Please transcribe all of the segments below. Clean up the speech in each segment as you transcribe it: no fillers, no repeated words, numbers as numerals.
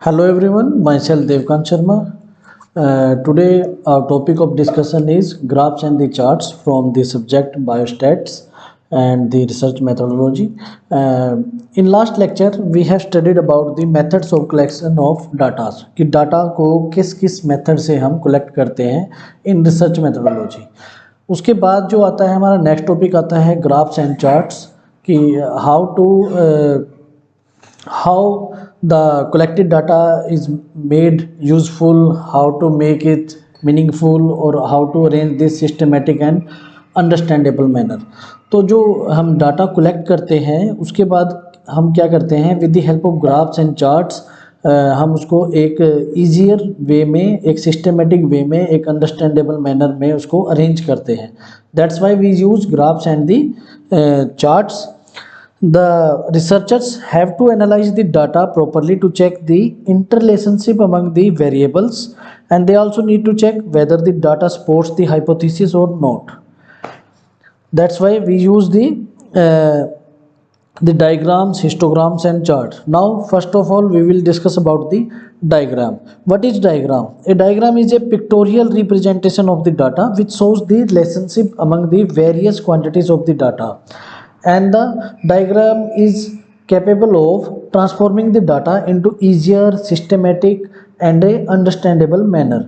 Hello everyone, myself Devkant Sharma. Today our topic of discussion is graphs and the charts from the subject biostats and the research methodology. In last lecture we have studied about the methods of collection of data कि data को किस किस method से हम collect करते हैं in research methodology. उसके बाद जो आता है हमारा नेक्स्ट टॉपिक आता है ग्राफ्स एंड चार्ट्स कि how the collected data is made useful, how to make it meaningful or how to arrange this systematic and understandable manner. तो जो हम डाटा कलेक्ट करते हैं उसके बाद हम क्या करते हैं with the help of graphs and charts हम उसको एक ईजियर वे में एक सिस्टमेटिक वे में एक अंडरस्टैंडेबल मैनर में उसको अरेंज करते हैं. That's why we use graphs and the charts. The researchers have to analyze the data properly to check the interrelationship among the variables, and they also need to check whether the data supports the hypothesis or not. That's why we use the diagrams, histograms and charts. Now first of all we will discuss about the diagram. What is diagram? A diagram is a pictorial representation of the data which shows the relationship among the various quantities of the data, and the diagram is capable of transforming the data into easier, systematic and a understandable manner.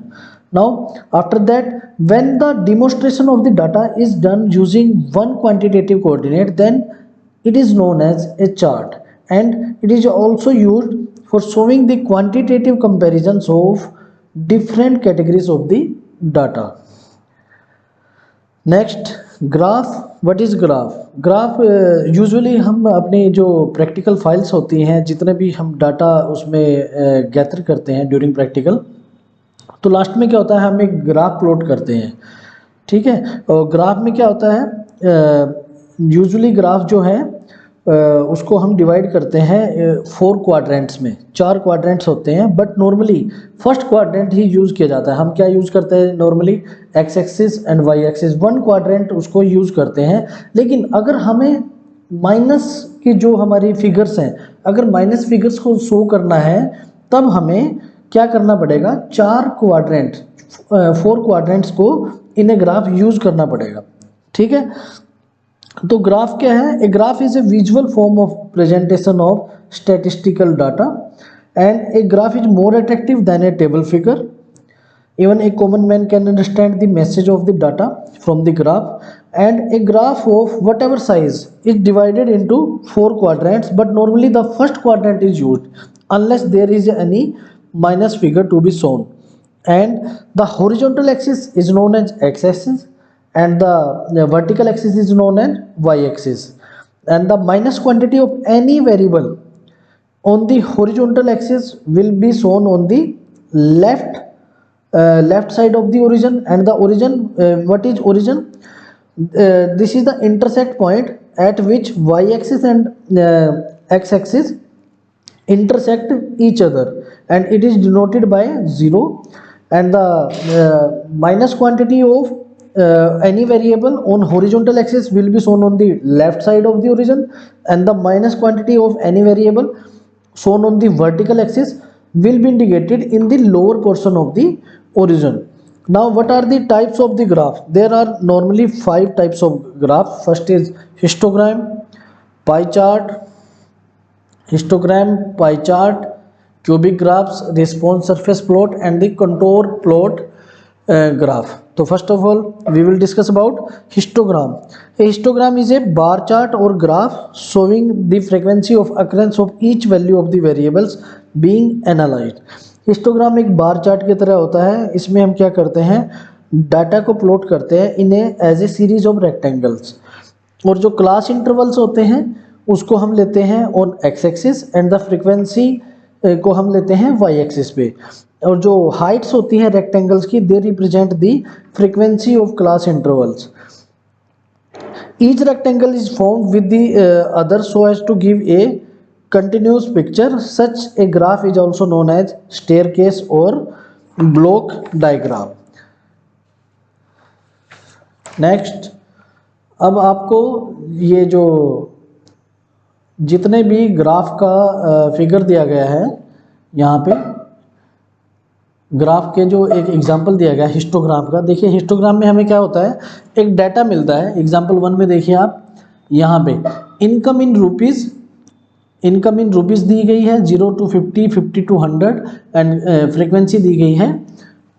Now after that, when the demonstration of the data is done using one quantitative coordinate, then it is known as a chart, and it is also used for showing the quantitative comparisons of different categories of the data. Next graph. What is graph? Graph usually हम अपने जो practical files होती हैं जितने भी हम data उसमें gather करते हैं ड्यूरिंग प्रैक्टिकल, तो लास्ट में क्या होता है हम एक ग्राफ प्लॉट करते हैं. ठीक है, और ग्राफ में क्या होता है यूजुअली ग्राफ जो है उसको हम डिवाइड करते हैं 4 क्वाड्रेंट्स में. 4 क्वाड्रेंट्स होते हैं, बट नॉर्मली फर्स्ट क्वाड्रेंट ही यूज़ किया जाता है. हम क्या यूज़ करते हैं normally X axis and Y axis, 1 quadrant उसको यूज़ करते हैं. लेकिन अगर हमें माइनस की जो हमारी फिगर्स हैं, अगर माइनस फिगर्स को शो करना है तब हमें क्या करना पड़ेगा, 4 क्वाड्रेंट 4 क्वाड्रेंट्स को इन ए ग्राफ यूज़ करना पड़ेगा. ठीक है, तो ग्राफ क्या है? A graph is a visual form of presentation of statistical data, and a graph is more attractive than a table figure. Even a common man can understand the message of the data from the graph, and a graph of whatever size is divided into 4 quadrants, but normally the first quadrant is used unless there is any minus figure to be shown. And the horizontal axis is known as x-axis, and the vertical axis is known as y-axis, and the minus quantity of any variable on the horizontal axis will be shown on the left side of the origin. And the origin, what is origin? This is the intersect point at which y-axis and x-axis intersect each other, and it is denoted by 0. And the minus quantity of any variable on horizontal axis will be shown on the left side of the origin, and the minus quantity of any variable shown on the vertical axis will be indicated in the lower portion of the origin. Now what are the types of the graph? There are normally 5 types of graph. First is histogram, pie chart, cubic graphs, response surface plot and the contour plot graph. So first of all we will discuss about histogram. A histogram is a bar chart or graph showing the frequency of occurrence of each value of the variables being analyzed. Histogram एक bar chart की तरह होता है. इसमें हम क्या करते हैं, डाटा को प्लॉट करते हैं in as a series of rectangles, और जो क्लास इंटरवल्स होते हैं उसको हम लेते हैं on x axis, and the frequency को हम लेते हैं वाई एक्सिस पे, और जो हाइट्स होती हैं रेक्टेंगल्स की they represent the frequency of class intervals. Each rectangle is formed with the other so as to give a continuous picture. Such a graph is also known as staircase or block diagram. Next, अब आपको ये जो जितने भी graph का figure दिया गया है यहाँ पे ग्राफ के जो एक एग्जांपल दिया गया हिस्टोग्राम का, देखिए हिस्टोग्राम में हमें क्या होता है, एक डाटा मिलता है। एग्जांपल 1 में देखिए आप यहाँ पे income in rupees, income in rupees दी गई है 0 to 50, 50 to 100 एंड फ्रीक्वेंसी दी गई है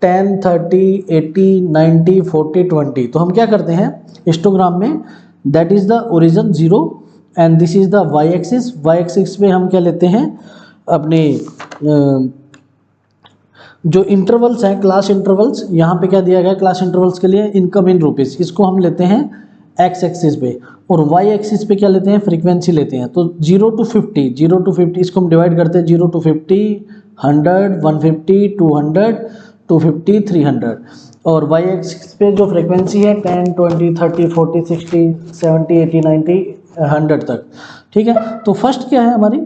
10, 30, 80, 90, 40, 20। तो हम क्या करते हैं हिस्टोग्राम में, that is the origin 0 and this is the Y axis. Y axis पे हम क्या लेते हैं अपने जो इंटरवल्स हैं, क्लास इंटरवल्स, यहाँ पे क्या दिया गया क्लास इंटरवल्स के लिए इनकम इन रुपीज़, इसको हम लेते हैं एक्स एक्सिस पे, और वाई एक्सिस पे क्या लेते हैं फ्रीक्वेंसी लेते हैं। तो 0 to 50, 0 to 50 इसको हम डिवाइड करते हैं 0 to 50, 100, 150, 200, 250, 300, और वाई एक्सिस पे जो फ्रीक्वेंसी है 10, 20, 30, 40, 60, 70, 80, 90, 100 तक। ठीक है, तो फर्स्ट क्या है हमारी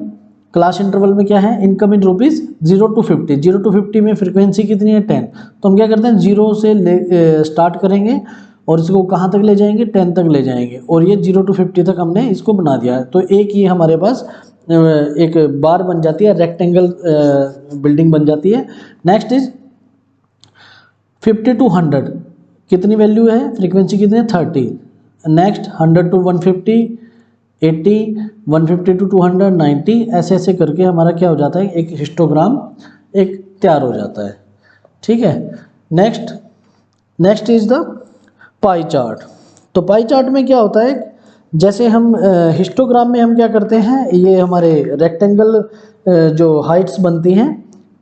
क्लास इंटरवल में क्या है, income in rupees 0 to 50, 0 to 50 में फ्रीक्वेंसी कितनी है 10। तो हम क्या करते हैं 0 से स्टार्ट करेंगे और इसको कहाँ तक ले जाएंगे 10 तक ले जाएंगे, और ये 0 to 50 तक हमने इसको बना दिया है। तो एक ये हमारे पास एक बार बन जाती है, रेक्टेंगल बिल्डिंग बन जाती है। नेक्स्ट इज 50 to 100, कितनी वैल्यू है, फ्रीक्वेंसी कितनी है 30। नेक्स्ट 100 to 150, 80, 150 to 200, 90, ऐसे ऐसे करके हमारा क्या हो जाता है, एक हिस्टोग्राम एक तैयार हो जाता है। ठीक है, next is the pie chart. तो पाई चार्ट में क्या होता है, जैसे हम हिस्टोग्राम में हम क्या करते हैं, ये हमारे रेक्टेंगल जो हाइट्स बनती हैं,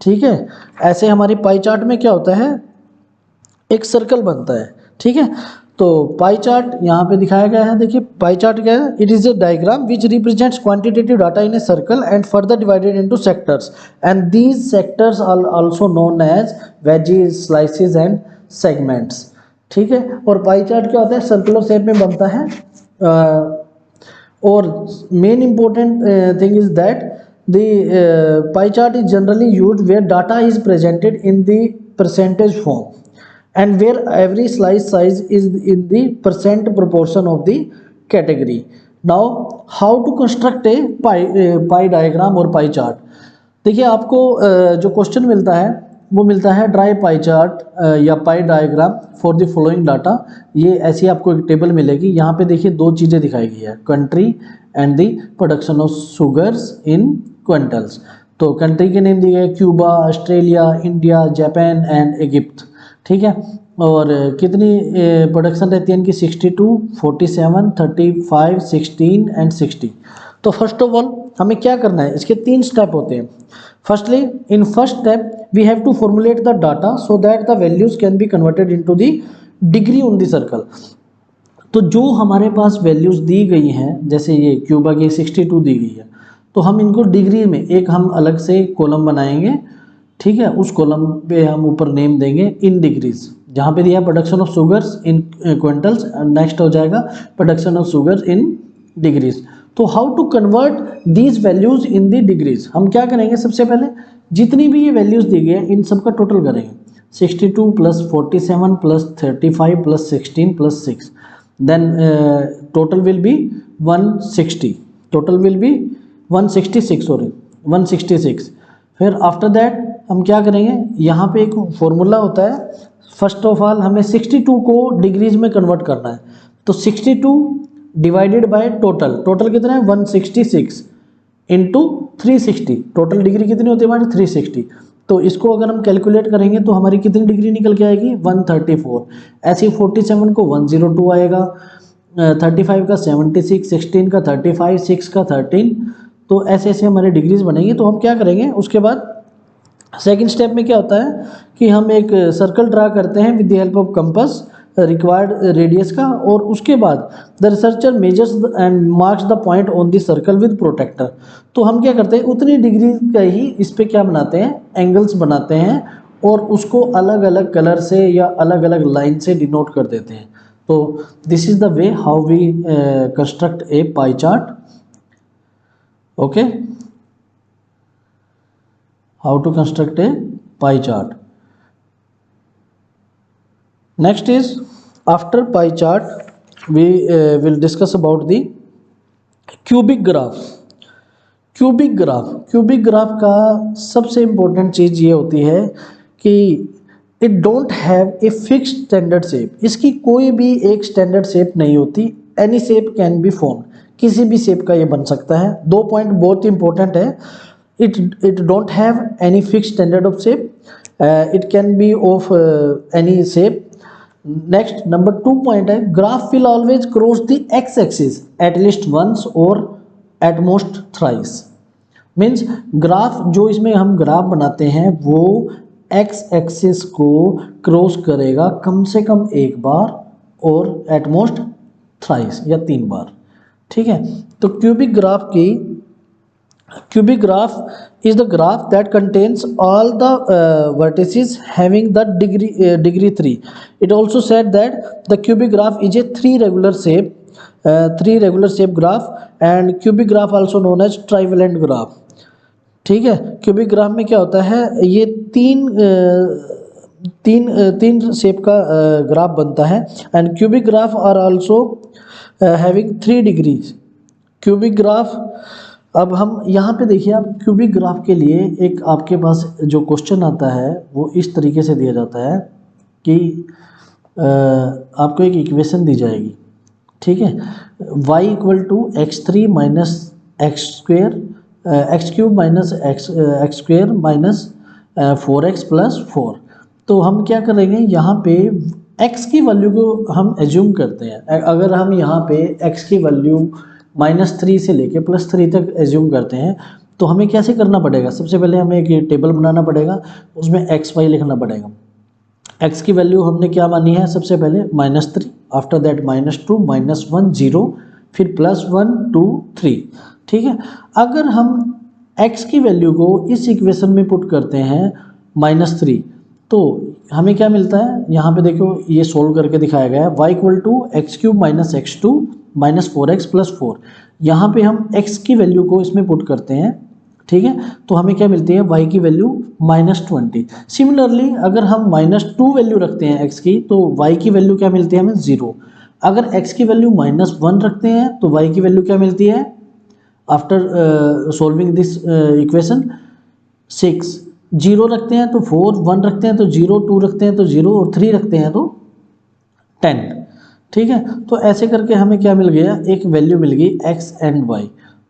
ठीक है, ऐसे हमारी पाई चार्ट में क्या होता है, एक सर्कल बनता है। ठीक है, तो पाई चार्ट यहाँ पे दिखाया गया है, देखिए पाई चार्ट क्या है, it is a diagram which represents quantitative data in a circle and further divided into sectors and these sectors are also known as wedges, slices and segments. ठीक है, और पाई चार्ट क्या होता है, सर्कुलर शेप में बनता है, और main important thing is that the pie chart is generally used where data is presented in the percentage form and where every slice size is in the percent proportion of the category. Now how to construct a pie diagram or pie chart। देखिए आपको जो question मिलता है वो मिलता है dry pie chart या पाई diagram for the following data. ये ऐसी आपको एक टेबल मिलेगी, यहाँ पे देखिए दो चीज़ें दिखाई गई है, country and the production of sugars in quintals. तो कंट्री के नेम दिए गए Cuba, Australia, India, Japan and Egypt. ठीक है, और कितनी प्रोडक्शन रहती है इनकी 62, 47, 35, 16 एंड 60। तो फर्स्ट ऑफ ऑल हमें क्या करना है, इसके 3 स्टेप होते हैं। Firstly in first step we have to formulate the data so that the values can be converted into the degree on the circle. तो जो हमारे पास वैल्यूज दी गई हैं, जैसे ये क्यूबा की 62 दी गई है, तो हम इनको डिग्री में एक हम अलग से कॉलम बनाएंगे। ठीक है, उस कॉलम पे हम ऊपर नेम देंगे इन डिग्रीज, जहाँ पे दिया production of sugars in quintals, next हो जाएगा production of sugar in degrees. तो how to convert these values in the degrees, हम क्या करेंगे, सबसे पहले जितनी भी ये वैल्यूज दी गई है इन सब का टोटल करेंगे, 62 plus 47 plus 35 plus 16 plus 6, then total will be 160, total will be 166, sorry 166। फिर आफ्टर दैट हम क्या करेंगे, यहाँ पे एक फॉर्मूला होता है, फर्स्ट ऑफ ऑल हमें 62 को डिग्रीज में कन्वर्ट करना है। तो 62 डिवाइडेड बाय टोटल, टोटल कितना है 166 इंटू 360, टोटल डिग्री कितनी होती है हमारी 360। तो इसको अगर हम कैलकुलेट करेंगे तो हमारी कितनी डिग्री निकल के आएगी 134। ऐसे 47 को 102 आएगा, 35 का 76, 16 का 35, 6 का 13। तो ऐसे ऐसे हमारे डिग्रीज बनेंगे। तो हम क्या करेंगे, उसके बाद सेकंड स्टेप में क्या होता है कि हम एक सर्कल ड्रा करते हैं with the help of compass required radius का, और उसके बाद the researcher measures and marks the point on the circle with protractor. तो हम क्या करते हैं, उतनी डिग्री का ही इस पे क्या बनाते हैं, एंगल्स बनाते हैं, और उसको अलग अलग कलर से या अलग अलग लाइन से डिनोट कर देते हैं। तो this is the way how we construct a pie chart. Okay, how to construct a pie chart. Next is after pie chart we will discuss about the cubic graph. Cubic graph का सबसे important चीज़ ये होती है कि it don't have a fixed standard shape. इसकी कोई भी एक स्टैंडर्ड शेप नहीं होती। Any shape can be form, किसी भी शेप का ये बन सकता है। दो पॉइंट बहुत इंपॉर्टेंट है। It don't have any fixed standard of shape, it can be of any shape. Next number 2 point है, graph will always cross the X axis at least once और at most thrice. Means graph जो इसमें हम graph बनाते हैं वो x axis को cross करेगा कम से कम एक बार और एट मोस्ट थ्राइस या 3 बार। ठीक है, तो cubic graph is the graph that contains all the vertices having the degree 3. It also said that the cubic graph is a three regular shape graph, and cubic graph also known as trivalent graph. ठीक है, cubic graph में क्या होता है, ये तीन shape का graph बनता है। And cubic graph are also having 3 degrees. Cubic graph, अब हम यहाँ पे देखिए, आप क्यूबिक ग्राफ के लिए एक आपके पास जो क्वेश्चन आता है वो इस तरीके से दिया जाता है कि आपको एक इक्वेशन दी जाएगी। ठीक है, y equal to x3 minus X cube minus X square minus 4x plus 4। तो हम क्या करेंगे, यहाँ पे x की वैल्यू को हम एज्यूम करते हैं। अगर हम यहाँ पे x की वैल्यू -3 से लेके +3 तक एज्यूम करते हैं तो हमें कैसे करना पड़ेगा, सबसे पहले हमें एक टेबल बनाना पड़ेगा, उसमें एक्स वाई लिखना पड़ेगा। x की वैल्यू हमने क्या मानी है, सबसे पहले -3, आफ्टर दैट -2 -1 0, फिर +1 2 3। ठीक है, अगर हम x की वैल्यू को इस इक्वेशन में पुट करते हैं -3 तो हमें क्या मिलता है, यहाँ पे देखो ये सोल्व करके दिखाया गया है। y equal to X cube minus x2 minus 4x plus 4। यहाँ पे हम x की वैल्यू को इसमें पुट करते हैं। ठीक है, तो हमें क्या मिलती है, y की वैल्यू -20। सिमिलरली अगर हम -2 वैल्यू रखते हैं x की तो y की वैल्यू क्या मिलती है हमें 0। अगर x की वैल्यू -1 रखते हैं तो y की वैल्यू क्या मिलती है, आफ्टर सॉल्विंग दिस इक्वेशन 6। 0 रखते हैं तो 4, 1 रखते हैं तो 0, 2 रखते हैं तो 0 और 3 रखते हैं तो 10। ठीक है, तो ऐसे करके हमें क्या मिल गया, एक वैल्यू मिल गई x एंड y।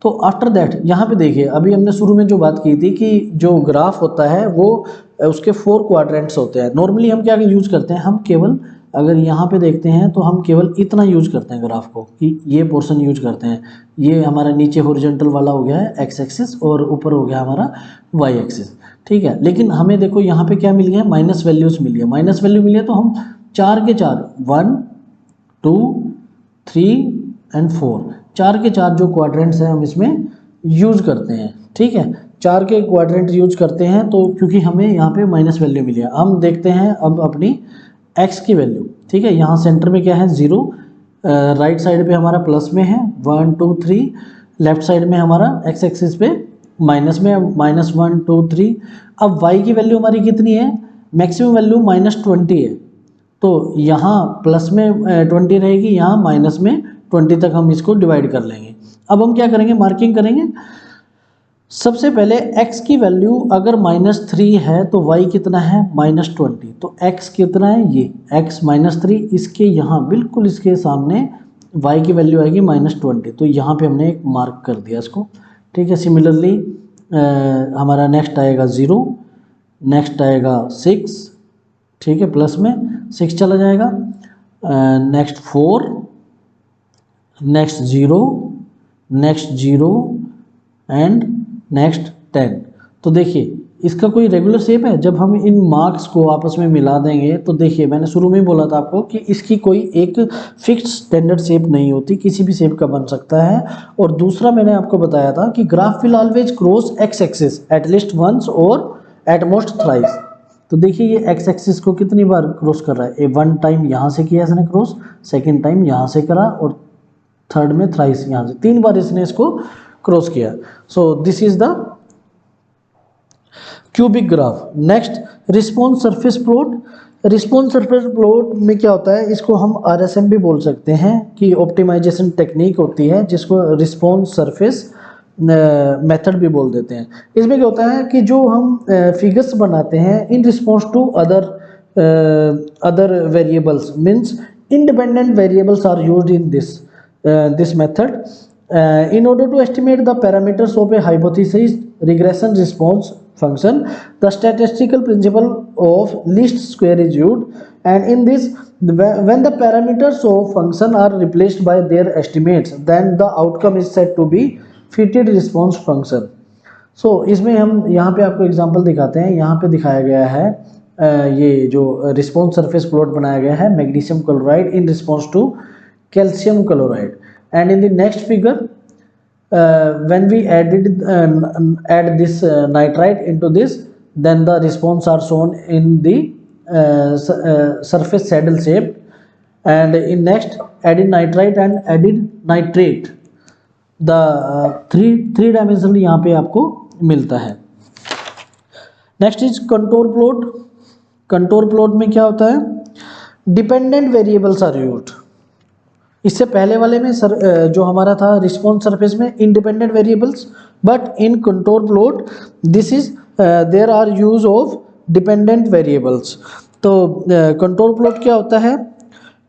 तो आफ्टर दैट यहाँ पे देखिए, अभी हमने शुरू में जो बात की थी कि जो ग्राफ होता है वो उसके 4 क्वाड्रेंट्स होते हैं। नॉर्मली हम क्या यूज़ करते हैं, हम केवल अगर यहाँ पे देखते हैं तो हम केवल इतना यूज़ करते हैं ग्राफ को कि ये पोर्शन यूज करते हैं। ये हमारा नीचे हॉरिजॉन्टल वाला हो गया है x एक्सिस और ऊपर हो गया हमारा y एक्सिस। ठीक है, लेकिन हमें देखो यहाँ पे क्या मिल गया, माइनस वैल्यूज़ मिली है। माइनस वैल्यू मिली है तो हम 4 के 4 1 2 3 एंड 4 4 के 4 जो क्वाड्रेंट्स हैं हम इसमें यूज़ करते हैं। ठीक है, 4 के क्वाड्रेंट यूज करते हैं तो क्योंकि हमें यहाँ पे माइनस वैल्यू मिली है। हम देखते हैं अब अपनी x की वैल्यू। ठीक है, यहाँ सेंटर में क्या है 0, राइट साइड पे हमारा प्लस में है 1 2 3, लेफ्ट साइड में हमारा x एक्सिस पे माइनस में -1 2 3। अब y की वैल्यू हमारी कितनी है, मैक्सिमम वैल्यू -20 है, तो यहाँ प्लस में 20 रहेगी, यहाँ माइनस में 20 तक हम इसको डिवाइड कर लेंगे। अब हम क्या करेंगे, मार्किंग करेंगे। सबसे पहले x की वैल्यू अगर -3 है तो y कितना है -20, तो x कितना है, ये x -3, इसके यहाँ बिल्कुल इसके सामने y की वैल्यू आएगी -20, तो यहाँ पे हमने एक मार्क कर दिया इसको। ठीक है, सिमिलरली हमारा नेक्स्ट आएगा 0, नेक्स्ट आएगा 6। ठीक है, प्लस में 6 चला जाएगा, next 4, next 0, next 0 and next 10। तो देखिए इसका कोई रेगुलर शेप है। जब हम इन मार्क्स को आपस में मिला देंगे तो देखिए, मैंने शुरू में ही बोला था आपको कि इसकी कोई एक फिक्स्ड स्टैंडर्ड शेप नहीं होती, किसी भी शेप का बन सकता है। और दूसरा मैंने आपको बताया था कि graph will always cross X axis at least once और एट मोस्ट थ्राइस। तो देखिए ये एक्स एक्सिस को कितनी बार क्रॉस कर रहा है, 1 टाइम यहाँ से किया इसने क्रॉस, सेकेंड टाइम यहाँ से करा और थर्ड में थ्राइस यहाँ से 3 बार इसने इसको क्रॉस किया। So this is the cubic graph. Next, response surface plot. Response surface plot में क्या होता है, इसको हम RSM भी बोल सकते हैं कि ऑप्टिमाइजेशन टेक्निक होती है जिसको रिस्पॉन्स सरफेस मेथड भी बोल देते हैं। इसमें क्या होता है कि जो हम फिगर्स बनाते हैं in response to other variables, means independent variables are used in this method in order to estimate the parameters of a hypothesis regression response function. The statistical principle of least square is used, and in this, when the parameters of function are replaced by their estimates, then the outcome is said to be fitted response function. सो इसमें हम यहाँ पे आपको example दिखाते हैं। यहाँ पे दिखाया गया है ये जो रिस्पॉन्स सरफेस प्लॉट बनाया गया है magnesium chloride in response to calcium chloride, and in the next figure when we add this nitrite into this, then the response are shown in the surface saddle shape, and in next added nitrite and added nitrate, the three dimensional यहाँ पे आपको मिलता है। Next is contour plot. Contour plot में क्या होता है, dependent variables are used. इससे पहले वाले में जो हमारा था रिस्पॉन्स सरफेस में independent variables, but in contour plot this is there are use of dependent variables. तो कंटूर प्लॉट क्या होता है,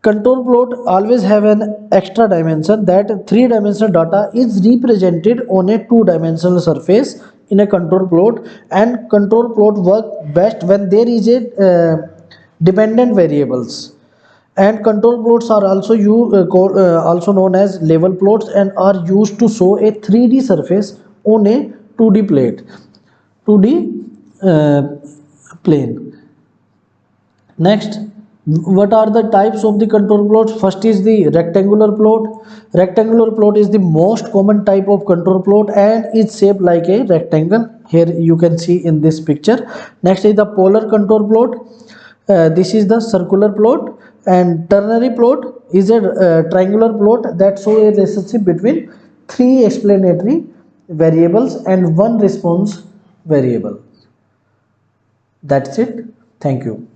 contour plot always have an extra dimension, that 3-dimensional data is represented on a 2-dimensional surface in a contour plot, and contour plot work best when there is a dependent variables. And contour plots are also known as level plots and are used to show a 3D surface on a 2D plane. Next, what are the types of the contour plots? First is the rectangular plot. Rectangular plot is the most common type of contour plot and is shaped like a rectangle. Here you can see in this picture. Next is the polar contour plot. This is the circular plot, and ternary plot is a triangular plot that show a relationship between 3 explanatory variables and 1 response variable. That's it. Thank you.